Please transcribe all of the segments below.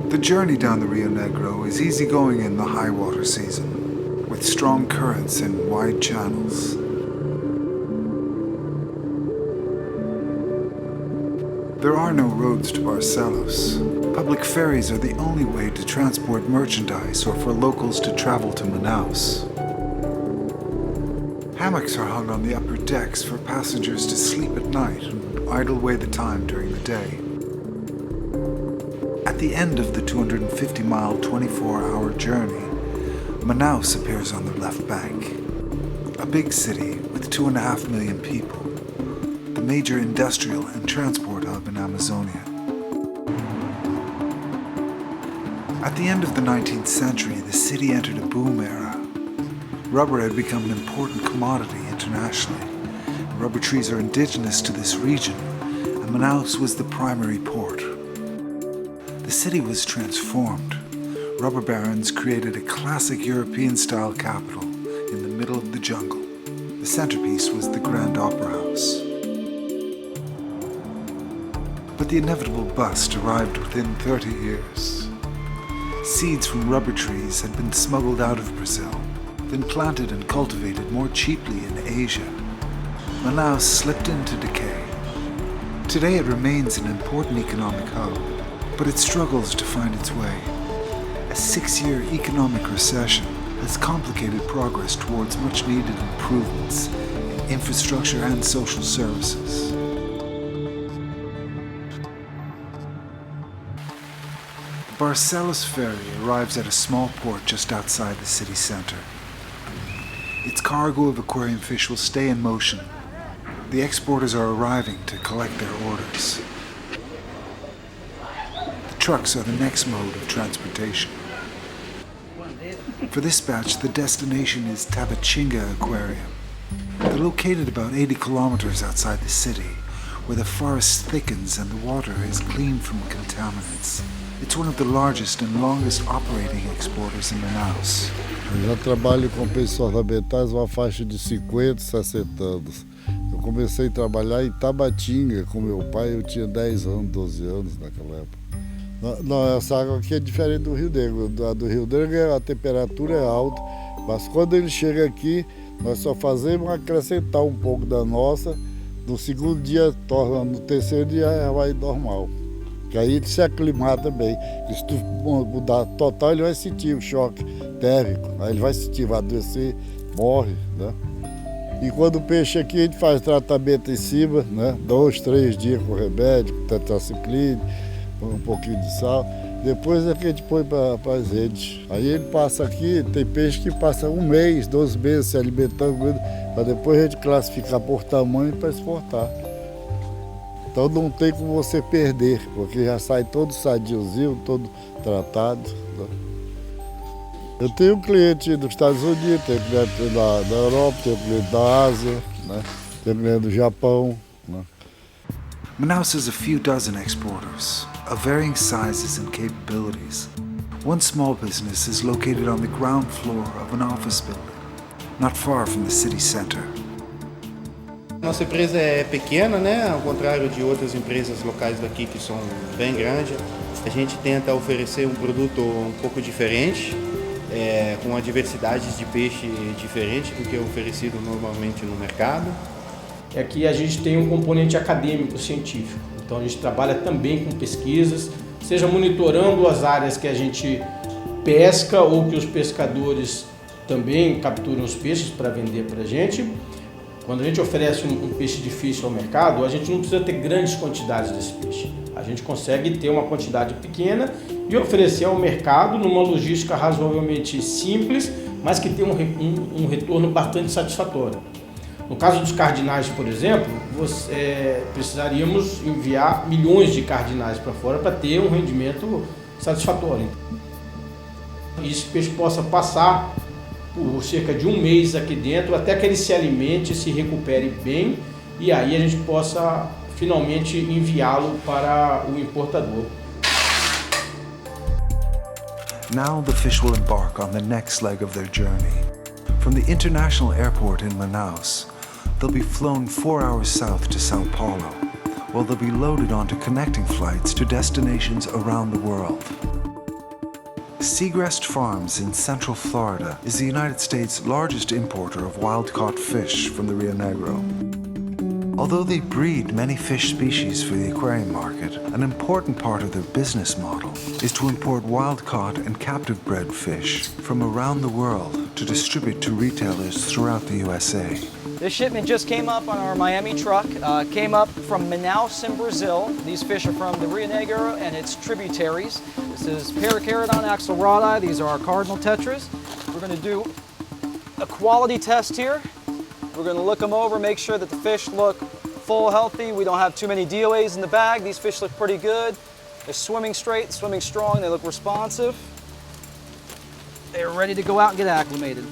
The journey down the Rio Negro is easygoing in the high water season, with strong currents and wide channels. There are no roads to Barcelos. Public ferries are the only way to transport merchandise or for locals to travel to Manaus. Hammocks are hung on the upper decks for passengers to sleep at night and idle away the time during the day. At the end of the 250-mile, 24-hour journey, Manaus appears on the left bank. A big city with 2.5 million people, the major industrial and transport hub in Amazonia. At the end of the 19th century, the city entered a boom era. Rubber had become an important commodity internationally. Rubber trees are indigenous to this region, and Manaus was the primary port. The city was transformed. Rubber barons created a classic European-style capital in the middle of the jungle. The centerpiece was the Grand Opera House. But the inevitable bust arrived within 30 years. Seeds from rubber trees had been smuggled out of Brazil, then planted and cultivated more cheaply in Asia. Manaus slipped into decay. Today it remains an important economic hub, but it struggles to find its way. A 6-year economic recession has complicated progress towards much-needed improvements in infrastructure and social services. The Barcelos ferry arrives at a small port just outside the city center. Its cargo of aquarium fish will stay in motion. The exporters are arriving to collect their orders. The trucks are the next mode of transportation. For this batch, the destination is Tabatinga Aquarium. They're located about 80 kilometers outside the city, where the forest thickens and the water is clean from contaminants. It's one of the largest and longest operating exporters in Manaus. Eu já trabalho com peixes ornamentais uma faixa de 50, 60 anos. Eu comecei a trabalhar em Tabatinga com meu pai, eu tinha 10 anos, 12 anos naquela época. Não, essa água aqui é diferente do Rio Negro. A do Rio Negro a temperatura é alta, mas quando ele chega aqui, nós só fazemos acrescentar um pouco da nossa. No segundo dia, no terceiro dia já vai normal. Que aí ele se aclimata bem. Se tu mudar total, ele vai sentir o choque térmico. Aí ele vai sentir, vai adoecer, morre, né? E quando o peixe aqui, a gente faz tratamento em cima, né? 2, 3 dias com remédio, com tetracicline, põe um pouquinho de sal. Depois é que a gente põe para as redes. Aí ele passa aqui, tem peixe que passa 1 mês, 12 meses se alimentando, para depois a gente classificar por tamanho para exportar. Então não tem como você perder, porque já sai todo sadiozinho, todo tratado. Né? Eu tenho cliente dos Estados Unidos, tenho cliente da Europa, tenho cliente da Ásia, né? Tenho cliente do Japão. Né? Manaus has a few dozen exporters, of varying sizes and capabilities. One small business is located on the ground floor of an office building, not far from the city center. Nossa empresa é pequena, né? Ao contrário de outras empresas locais daqui que são bem grandes. A gente tenta oferecer um produto um pouco diferente, com uma diversidade de peixe diferente do que é oferecido normalmente no mercado. Aqui a gente tem um componente acadêmico, científico. Então a gente trabalha também com pesquisas, seja monitorando as áreas que a gente pesca ou que os pescadores também capturam os peixes para vender para a gente. Quando a gente oferece um peixe difícil ao mercado, a gente não precisa ter grandes quantidades desse peixe. A gente consegue ter uma quantidade pequena e oferecer ao mercado numa logística razoavelmente simples, mas que tem um retorno bastante satisfatório. No caso dos cardinais, por exemplo, precisaríamos enviar milhões de cardinais para fora para ter um rendimento satisfatório. E esse peixe possa passar por cerca de 1 mês aqui dentro, até que ele se alimente, se recupere bem, e aí a gente possa finalmente enviá-lo para o importador. Now the fish will embark on the next leg of their journey. From the international airport in Manaus, they'll be flown 4 hours south to São Paulo, while they'll be loaded onto connecting flights to destinations around the world. Seagrass Farms in Central Florida is the United States' largest importer of wild-caught fish from the Rio Negro. Although they breed many fish species for the aquarium market, an important part of their business model is to import wild-caught and captive-bred fish from around the world to distribute to retailers throughout the USA. This shipment just came up on our Miami truck, came up from Manaus in Brazil. These fish are from the Rio Negro and its tributaries. This is Paracarodon axelrodi. These are our cardinal tetras. We're going to do a quality test here. We're going to look them over, make sure that the fish look full, healthy. We don't have too many DOAs in the bag. These fish look pretty good. They're swimming straight, swimming strong. They look responsive. They're ready to go out and get acclimated.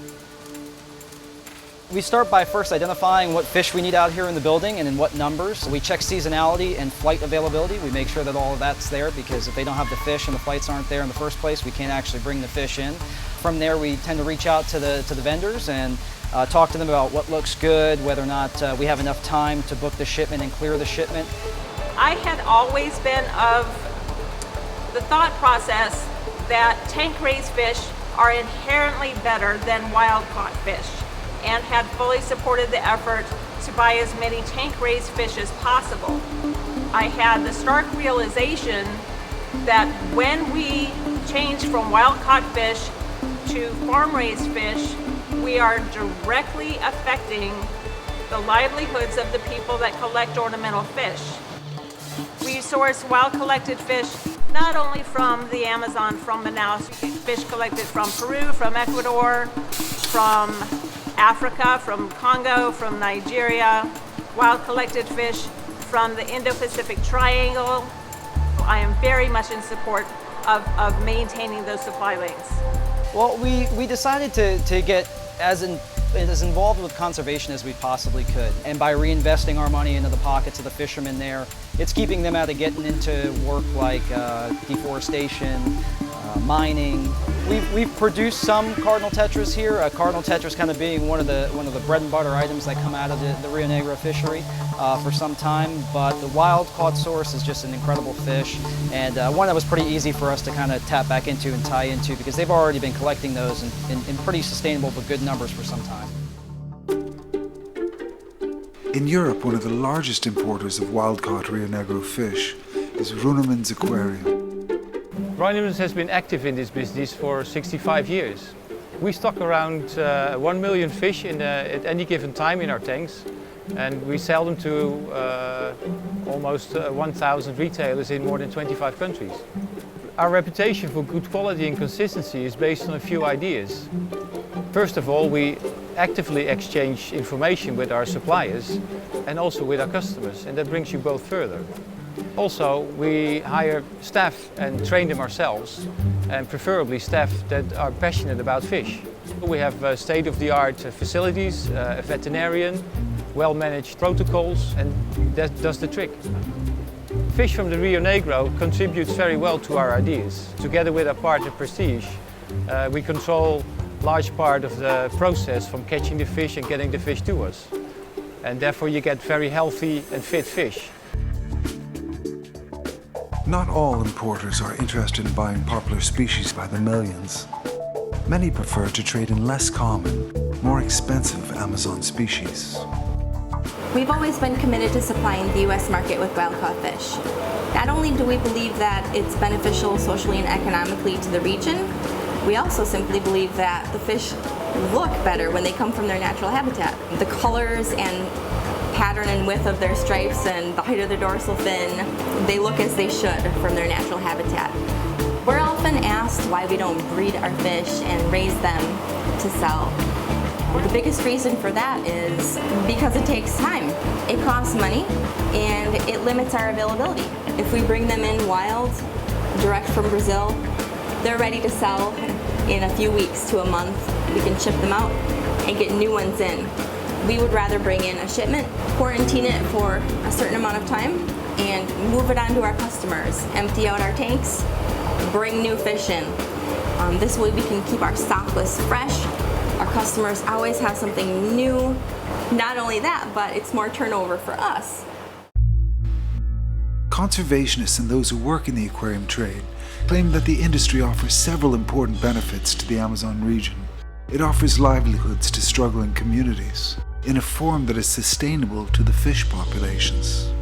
We start by first identifying what fish we need out here in the building and in what numbers. We check seasonality and flight availability. We make sure that all of that's there, because if they don't have the fish and the flights aren't there in the first place, we can't actually bring the fish in. From there, we tend to reach out to the vendors and talk to them about what looks good, whether or not we have enough time to book the shipment and clear the shipment. I had always been of the thought process that tank-raised fish are inherently better than wild-caught fish, and had fully supported the effort to buy as many tank-raised fish as possible. I had the stark realization that when we change from wild-caught fish to farm-raised fish, we are directly affecting the livelihoods of the people that collect ornamental fish. We source wild-collected fish not only from the Amazon, from Manaus, fish collected from Peru, from Ecuador, from Africa, from Congo, from Nigeria, wild collected fish from the Indo-Pacific Triangle. I am very much in support of maintaining those supply lanes. Well, we decided to get as involved with conservation as we possibly could. And by reinvesting our money into the pockets of the fishermen there, it's keeping them out of getting into work like deforestation, mining. We've produced some cardinal tetras here. Cardinal tetras kind of being one of the bread and butter items that come out of the Rio Negro fishery for some time. But the wild caught source is just an incredible fish, and one that was pretty easy for us to kind of tap back into and tie into, because they've already been collecting those in pretty sustainable but good numbers for some time. In Europe, one of the largest importers of wild-caught Rio Negro fish is Runeman's Aquarium. Runeman's has been active in this business for 65 years. We stock around 1 million fish at any given time in our tanks, and we sell them to almost 1,000 retailers in more than 25 countries. Our reputation for good quality and consistency is based on a few ideas. First of all, we actively exchange information with our suppliers and also with our customers, and that brings you both further. Also, we hire staff and train them ourselves, and preferably staff that are passionate about fish. We have state-of-the-art facilities, a veterinarian, well-managed protocols, and that does the trick. Fish from the Rio Negro contributes very well to our ideas. Together with our partner Prestige, we control a large part of the process from catching the fish and getting the fish to us. And therefore you get very healthy and fit fish. Not all importers are interested in buying popular species by the millions. Many prefer to trade in less common, more expensive Amazon species. We've always been committed to supplying the U.S. market with wild-caught fish. Not only do we believe that it's beneficial socially and economically to the region, we also simply believe that the fish look better when they come from their natural habitat. The colors and pattern and width of their stripes and the height of their dorsal fin, they look as they should from their natural habitat. We're often asked why we don't breed our fish and raise them to sell. The biggest reason for that is because it takes time. It costs money and it limits our availability. If we bring them in wild, direct from Brazil, they're ready to sell in a few weeks to a month. We can ship them out and get new ones in. We would rather bring in a shipment, quarantine it for a certain amount of time, and move it on to our customers, empty out our tanks, bring new fish in. This way we can keep our stock list fresh. Our customers always have something new. Not only that, but it's more turnover for us. Conservationists and those who work in the aquarium trade claim that the industry offers several important benefits to the Amazon region. It offers livelihoods to struggling communities in a form that is sustainable to the fish populations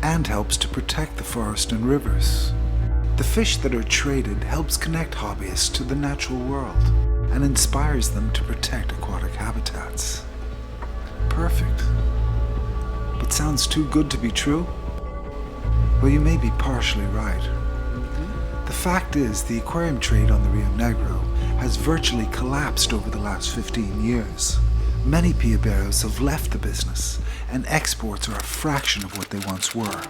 and helps to protect the forest and rivers. The fish that are traded helps connect hobbyists to the natural world and inspires them to protect aquatic habitats. Perfect. But sounds too good to be true? Well, you may be partially right. The fact is, the aquarium trade on the Rio Negro has virtually collapsed over the last 15 years. Many piaberos have left the business, and exports are a fraction of what they once were.